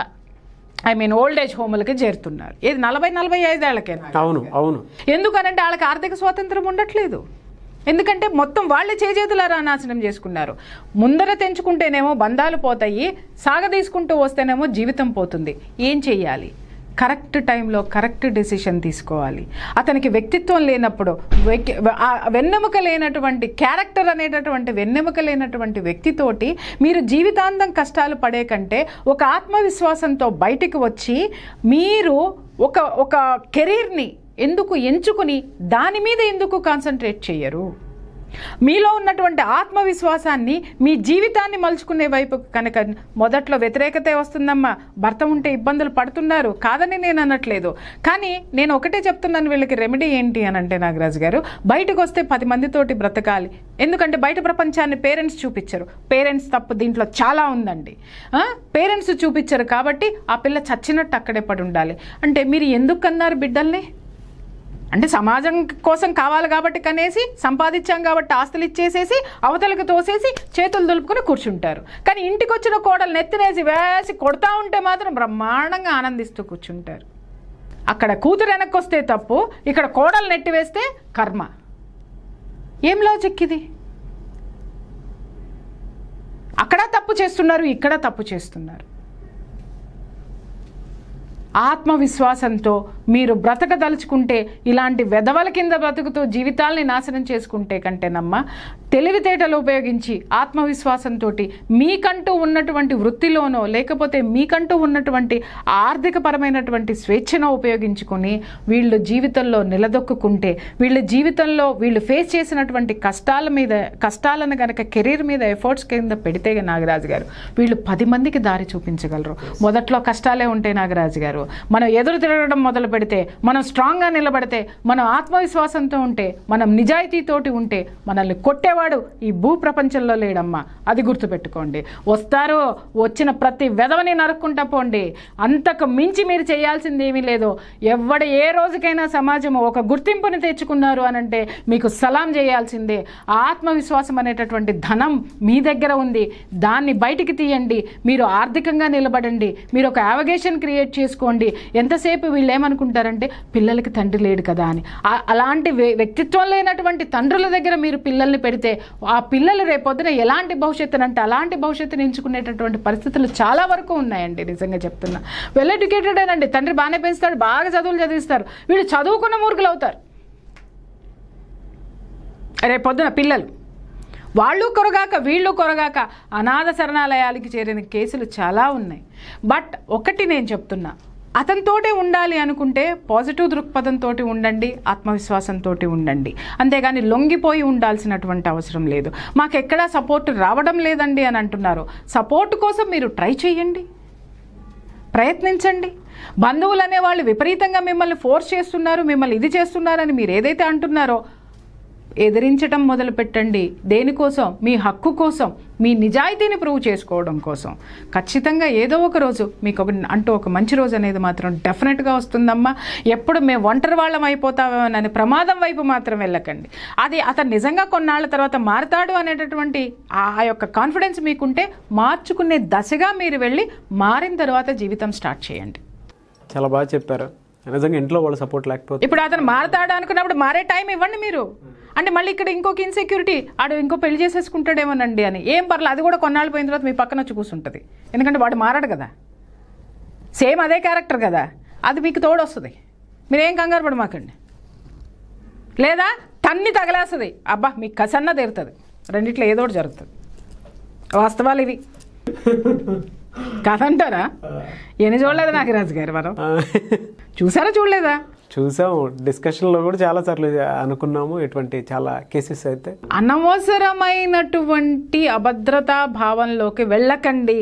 Speaker 2: ఓల్డ్ ఏజ్ హోములకి చేరుతున్నారు. ఇది 40-45 ఏళ్ళకేనా?
Speaker 3: అవును అవును.
Speaker 2: ఎందుకనంటే వాళ్ళకి ఆర్థిక స్వాతంత్రం ఉండట్లేదు. ఎందుకంటే మొత్తం వాళ్ళే చేజేతులారా నాశనం చేసుకున్నారు. ముందర తెంచుకుంటేనేమో బంధాలు పోతాయి, సాగదీసుకుంటూ వస్తేనేమో జీవితం పోతుంది. ఏం చెయ్యాలి? కరెక్ట్ టైంలో కరెక్ట్ డెసిషన్ తీసుకోవాలి. అతనికి వ్యక్తిత్వం లేనప్పుడు, వెన్నెముక లేనటువంటి క్యారెక్టర్ అనేటటువంటి వెన్నెముక లేనటువంటి వ్యక్తితోటి మీరు జీవితాంతం కష్టాలు పడే కంటే ఒక ఆత్మవిశ్వాసంతో బయటికి వచ్చి మీరు ఒక కెరీర్ని ఎందుకు ఎంచుకుని దాని మీద ఎందుకు కాన్సన్ట్రేట్ చేయరు? మీలో ఉన్నటువంటి ఆత్మవిశ్వాసాన్ని మీ జీవితాన్ని మలుచుకునే వైపు కనుక మొదట్లో వ్యతిరేకతే వస్తుందమ్మా. భర్త ఉంటే ఇబ్బందులు పడుతున్నారు కాదని నేను అనట్లేదు, కానీ నేను ఒకటే చెప్తున్నాను, వీళ్ళకి రెమెడీ ఏంటి అని అంటే నాగరాజు గారు, బయటకు వస్తే 10 మందితోటి బ్రతకాలి. ఎందుకంటే బయట ప్రపంచాన్ని పేరెంట్స్ చూపించరు. పేరెంట్స్ తప్పు దీంట్లో చాలా ఉందండి. పేరెంట్స్ చూపించరు కాబట్టి ఆ పిల్ల చచ్చినట్టు అక్కడే పడి ఉండాలి. అంటే మీరు ఎందుకు కన్నారు బిడ్డల్ని? అంటే సమాజం కోసం కావాలి కాబట్టి కనేసి, సంపాదించాం కాబట్టి ఆస్తులు ఇచ్చేసేసి అవతలకు తోసేసి చేతులు దులుపుకొని కూర్చుంటారు. కానీ ఇంటికి వచ్చిన కోడలు నెత్తినేసి వేసి కొడతా ఉంటే మాత్రం బ్రహ్మాండంగా ఆనందిస్తూ కూర్చుంటారు. అక్కడ కూతురు వెనక్కి వస్తే తప్పు, ఇక్కడ కోడలు నెట్టి వేస్తే కర్మ. ఏం లాజిక్ ఇది? అక్కడ తప్పు చేస్తున్నారు, ఇక్కడ తప్పు చేస్తున్నారు. ఆత్మవిశ్వాసంతో మీరు బ్రతకదలుచుకుంటే, ఇలాంటి వెధవల కింద బ్రతుకుతూ జీవితాల్ని నాశనం చేసుకుంటే కంటేనమ్మా, తెలివితేటలు ఉపయోగించి ఆత్మవిశ్వాసంతో మీకంటూ ఉన్నటువంటి వృత్తిలోనో లేకపోతే మీకంటూ ఉన్నటువంటి ఆర్థికపరమైనటువంటి స్వేచ్ఛను ఉపయోగించుకొని వీళ్ళు జీవితంలో నిలదొక్కుంటే, వీళ్ళ జీవితంలో వీళ్ళు ఫేస్ చేసినటువంటి కష్టాలను కనుక కెరీర్ మీద ఎఫర్ట్స్ కింద పెడితే నాగరాజు గారు, వీళ్ళు 10 మందికి దారి చూపించగలరు. మొదట్లో కష్టాలే ఉంటాయి నాగరాజు గారు. మనం ఎదురు తిరగడం మొదలు పెడితే, మనం స్ట్రాంగ్గా నిలబడితే, మనం ఆత్మవిశ్వాసంతో ఉంటే, మనం నిజాయితీతోటి ఉంటే మనల్ని కొట్టేవాడు ఈ భూ ప్రపంచంలో లేడమ్మా. అది గుర్తుపెట్టుకోండి. వస్తారు, వచ్చిన ప్రతి వెధవని నరుక్కుంటా పోండి. అంతకు మించి మీరు చేయాల్సింది ఏమీ లేదు. ఏ రోజుకైనా సమాజం ఒక గుర్తింపుని తెచ్చుకున్నారు అనంటే మీకు సలాం చేయాల్సిందే. ఆత్మవిశ్వాసం అనేటటువంటి ధనం మీ దగ్గర ఉంది, దాన్ని బయటికి తీయండి. మీరు ఆర్థికంగా నిలబడండి, మీరు ఒక యావగేషన్ క్రియేట్ చేసుకోండి. చేసుకోండి. ఎంతసేపు వీళ్ళు ఏమనుకుంటారంటే పిల్లలకి తండ్రి లేడు కదా అని. అలాంటి వ్యక్తిత్వం లేనటువంటి తండ్రుల దగ్గర మీరు పిల్లల్ని పెడితే ఆ పిల్లలు రేపొద్దున ఎలాంటి భవిష్యత్తునంటే అలాంటి భవిష్యత్తును ఎంచుకునేటటువంటి పరిస్థితులు చాలా వరకు ఉన్నాయండి. నిజంగా చెప్తున్నా. వెల్ ఎడ్యుకేటెడ్ అండి, తండ్రి బాగానే పెంచుతాడు, బాగా చదువులు చదివిస్తారు, వీళ్ళు చదువుకున్న మూర్ఖులు అవుతారు రేపొద్దున పిల్లలు. వాళ్ళు కొరగాక వీళ్ళు కొరగాక అనాథ శరణాలయాలకి చేరిన కేసులు చాలా ఉన్నాయి. బట్ ఒకటి నేను చెప్తున్నా, అతనితోటే ఉండాలి అనుకుంటే పాజిటివ్ దృక్పథంతో ఉండండి, ఆత్మవిశ్వాసంతో ఉండండి, అంతేగాని లొంగిపోయి ఉండాల్సినటువంటి అవసరం లేదు. మాకు ఎక్కడా సపోర్ట్ రావడం లేదండి అని అంటున్నారు. సపోర్ట్ కోసం మీరు ట్రై చేయండి, ప్రయత్నించండి. బంధువులు అనేవాళ్ళు విపరీతంగా మిమ్మల్ని ఫోర్స్ చేస్తున్నారు, మిమ్మల్ని ఇది చేస్తున్నారని మీరు ఏదైతే అంటున్నారో ఎదిరించటం మొదలు పెట్టండి. దేనికోసం? మీ హక్కు కోసం, మీ నిజాయితీని ప్రూవ్ చేసుకోవడం కోసం. ఖచ్చితంగా ఏదో ఒక రోజు మీకు ఒక మంచి రోజు అనేది మాత్రం డెఫినెట్గా వస్తుందమ్మా. ఎప్పుడు మేము ఒంటరి వాళ్ళం అయిపోతామని ప్రమాదం వైపు మాత్రం వెళ్ళకండి. అది అతను నిజంగా కొన్నాళ్ళ తర్వాత మారుతాడు అనేటటువంటి ఆ యొక్క కాన్ఫిడెన్స్ మీకుంటే మార్చుకునే దశగా మీరు వెళ్ళి మారిన తర్వాత జీవితం స్టార్ట్ చేయండి.
Speaker 3: చాలా బాగా చెప్పారు. నిజంగా ఇంట్లో వాళ్ళ సపోర్ట్ లేకపోతే
Speaker 2: ఇప్పుడు అతను మారుతాడు అనుకున్నప్పుడు మారే టైం ఇవ్వండి మీరు. అంటే మళ్ళీ ఇక్కడ ఇంకొక ఇన్సెక్యూరిటీ, ఆడు ఇంకో పెళ్లి చేసేసుకుంటాడేమోనండి అని. ఏం పర్లేదు, అది కూడా కొన్నాళ్ళు పోయిన తర్వాత మీ పక్కన వచ్చి కూర్చుంటుంది. ఎందుకంటే వాడు మారాడు కదా, సేమ్ అదే క్యారెక్టర్ కదా, అది మీకు తోడొస్తుంది. మీరేం కంగారు పడమాకండి. లేదా తన్ని తగలేస్తుంది, అబ్బా మీకు కసన్న తీరుతుంది. రెండిట్లో ఏదో ఒకటి జరుగుతుంది. వాస్తవాలు ఇవి కాదంటారా? ఎన్ని చూడలేదు నాగరాజు గారు, మనం చూసారా చూడలేదా?
Speaker 3: చూసాము, డిస్కషన్లో కూడా చాలా సార్లు అనుకున్నాము. ఇటువంటి చాలా కేసెస్ అయితే
Speaker 2: అనవసరమైనటువంటి అభద్రతా భావంలోకి వెళ్ళకండి.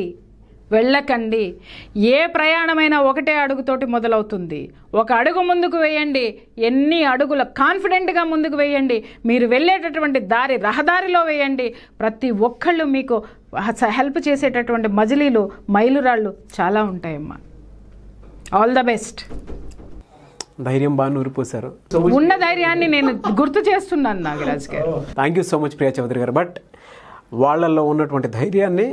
Speaker 2: ఏ ప్రయాణమైనా ఒకటే అడుగుతోటి మొదలవుతుంది. ఒక అడుగు ముందుకు వేయండి, ఎన్ని అడుగుల కాన్ఫిడెంట్గా ముందుకు వేయండి. మీరు వెళ్ళేటటువంటి దారి రహదారిలో వేయండి. ప్రతి ఒక్కళ్ళు మీకు హెల్ప్ చేసేటటువంటి మజిలీలు, మైలురాళ్ళు చాలా ఉంటాయమ్మా. All the best.
Speaker 3: ధైర్యం బాగా నూరిపోశారు.
Speaker 2: ఉన్న ధైర్యాన్ని నేను గుర్తు చేస్తున్నాను నాగరాజ్ గారు.
Speaker 3: Thank you so much Priya Chowdary గారు. బట్ వాళ్ళల్లో ఉన్నటువంటి ధైర్యాన్ని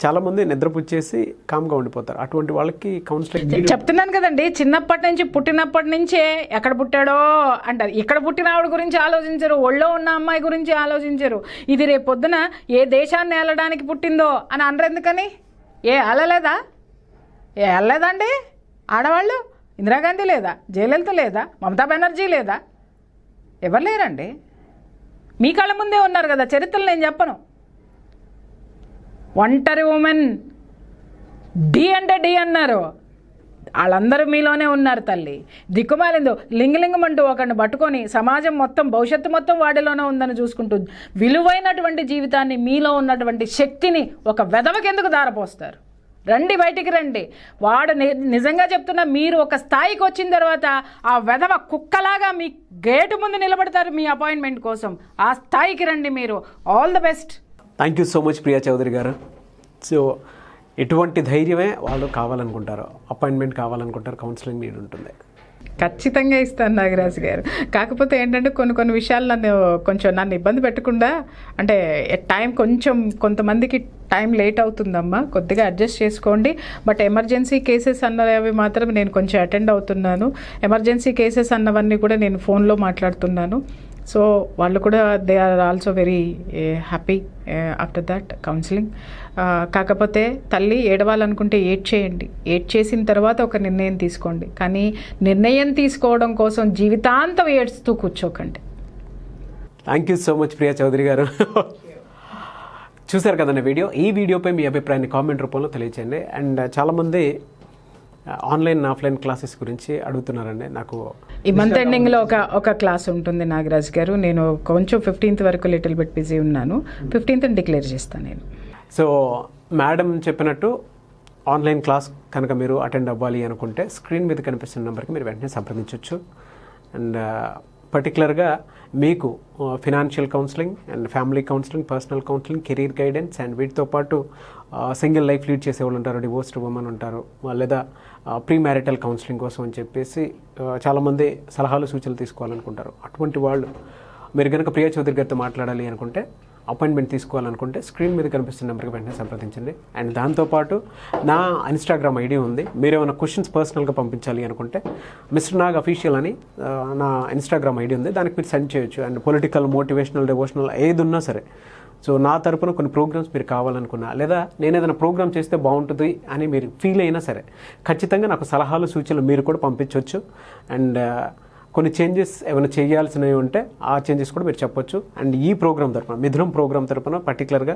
Speaker 3: చాలామంది నిద్రపుచ్చేసి కామ్గా ఉండిపోతారు. అటువంటి వాళ్ళకి కౌన్సిలింగ్
Speaker 2: చెప్తున్నాను కదండి, చిన్నప్పటి నుంచి పుట్టినప్పటి నుంచే ఎక్కడ పుట్టాడో అంటారు. ఇక్కడ పుట్టిన ఆవిడ గురించి ఆలోచించరు, ఒళ్ళో ఉన్న అమ్మాయి గురించి ఆలోచించరు. ఇది రేపు పొద్దున ఏ దేశాన్ని ఏలడానికి పుట్టిందో అని అనరు. ఎందుకని? ఏలలేదా ఆడవాళ్ళు? ఇందిరాగాంధీ లేదా? జయలలిత లేదా? మమతా బెనర్జీ లేదా? ఎవరు లేరండి. మీ కళ్ళ ముందే ఉన్నారు కదా. చరిత్రలు నేను చెప్పను. ఒంటరి ఉమెన్ డి అంటే డి అన్నారు. వాళ్ళందరూ మీలోనే ఉన్నారు తల్లి. దిక్కుమాలిందో లింగలింగం అంటూ ఒకరిని పట్టుకొని సమాజం మొత్తం, భవిష్యత్తు మొత్తం వాడిలోనే ఉందని చూసుకుంటూ విలువైనటువంటి జీవితాన్ని, మీలో ఉన్నటువంటి శక్తిని ఒక వెధవకి ఎందుకు దారపోస్తారు? రండి, బయటికి రండి. వాడు నిజంగా చెప్తున్నా, మీరు ఒక స్థాయికి వచ్చిన తర్వాత ఆ వెధవ కుక్కలాగా మీ గేటు ముందు నిలబడతారు మీ అపాయింట్మెంట్ కోసం. ఆ స్థాయికి రండి మీరు. All the best.
Speaker 3: Thank you so much Priya Chowdary గారు. సో ఎటువంటి ధైర్యమే వాళ్ళు కావాలనుకుంటారు, అపాయింట్మెంట్ కావాలనుకుంటారు, కౌన్సిలింగ్ నీడ్ ఉంటుంది.
Speaker 2: ఖచ్చితంగా ఇస్తాను నాగరాజు గారు. కాకపోతే ఏంటంటే కొన్ని విషయాలు నన్ను ఇబ్బంది పెట్టకుండా, అంటే టైం కొంతమందికి టైం లేట్ అవుతుందమ్మా, కొద్దిగా అడ్జస్ట్ చేసుకోండి. బట్ ఎమర్జెన్సీ కేసెస్ అన్నవి మాత్రం నేను కొంచెం అటెండ్ అవుతున్నాను. ఎమర్జెన్సీ కేసెస్ అన్నవన్నీ కూడా నేను ఫోన్లో మాట్లాడుతున్నాను. సో వాళ్ళు కూడా they are also very happy after that counselling. కాకపోతే తల్లి ఏడవాలనుకుంటే చేయండి. చేసిన తర్వాత ఒక నిర్ణయం తీసుకోండి. కానీ నిర్ణయం తీసుకోవడం కోసం జీవితాంతం ఏడుస్తూ కూర్చోకండి.
Speaker 3: Thank you so much Priya Chowdary గారు. చూశారు కదండి వీడియో. ఈ వీడియోపై మీ అభిప్రాయాన్ని కామెంట్ రూపంలో తెలియచేయండి. అండ్ చాలామంది ఆన్లైన్ ఆఫ్లైన్ క్లాసెస్ గురించి అడుగుతున్నారండి. నాకు
Speaker 2: ఈ మంత్ ఎండింగ్లో ఒక క్లాస్ ఉంటుంది నాగరాజ్ గారు. నేను కొంచెం 15th వరకు లిటిల్ బిట్ బిజీ ఉన్నాను. 15th డిక్లేర్ చేస్తాను నేను.
Speaker 3: సో మేడం చెప్పినట్టు ఆన్లైన్ క్లాస్ కనుక మీరు అటెండ్ అవ్వాలి అనుకుంటే స్క్రీన్ మీద కనిపిస్తున్న నెంబర్కి మీరు వెంటనే సంప్రదించవచ్చు. అండ్ పర్టికులర్గా మీకు financial counselling and family counselling, personal counselling, career guidance and వీటితో పాటు సింగిల్ లైఫ్ లీడ్ చేసేవాళ్ళు ఉంటారు, డివోర్స్డ్ ఉమెన్ ఉంటారు, లేదా ప్రీ మ్యారిటల్ కౌన్సిలింగ్ కోసం అని చెప్పేసి చాలామంది సలహాలు సూచనలు తీసుకోవాలనుకుంటారు. అటువంటి వాళ్ళు మీరు కనుక ప్రియా చౌదరి గారితో మాట్లాడాలి అనుకుంటే అపాయింట్మెంట్ తీసుకోవాలనుకుంటే స్క్రీన్ మీద కనిపిస్తున్న నెంబర్కి వెంటనే సంప్రదించండి. అండ్ దాంతోపాటు నా ఇన్స్టాగ్రామ్ ఐడి ఉంది. మీరు ఏమైనా క్వశ్చన్స్ పర్సనల్గా పంపించాలి అనుకుంటే మిస్టర్ నాగ్ అఫీషియల్ అని నా ఇన్స్టాగ్రామ్ ఐడి ఉంది, దానికి మీరు సెండ్ చేయొచ్చు. అండ్ పొలిటికల్, మోటివేషనల్, డివోషనల్ ఏది ఉన్నా సరే. సో నా తరపున కొన్ని ప్రోగ్రామ్స్ మీరు కావాలనుకున్నా, లేదా నేను ఏదైనా ప్రోగ్రామ్ చేస్తే బాగుంటుంది అని మీరు ఫీల్ అయినా సరే ఖచ్చితంగా నాకు సలహాలు, సూచనలు మీరు కూడా పంపించవచ్చు. అండ్ కొన్ని చేంజెస్ ఏమైనా చేయాల్సినవి ఉంటే ఆ చేంజెస్ కూడా మీరు చెప్పొచ్చు. అండ్ ఈ ప్రోగ్రామ్ తరపున, మిథునం ప్రోగ్రామ్ తరపున పర్టికులర్గా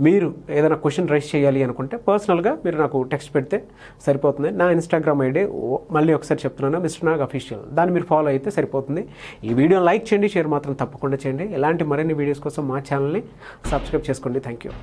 Speaker 3: మీరు ఏదైనా క్వశ్చన్ రైస్ చేయాలి అనుకుంటే పర్సనల్గా మీరు నాకు టెక్స్ట్ పెడితే సరిపోతుంది. నా ఇన్స్టాగ్రామ్ ఐడి మళ్ళీ ఒకసారి చెప్తున్నాను, మిస్టర్ నాగ్ అఫీషియల్. దాన్ని మీరు ఫాలో అయితే సరిపోతుంది. ఈ వీడియోని లైక్ చేయండి, షేర్ మాత్రం తప్పకుండా చేయండి. ఇలాంటి మరిన్ని వీడియోస్ కోసం మా ఛానల్ని సబ్స్క్రైబ్ చేసుకోండి. Thank you.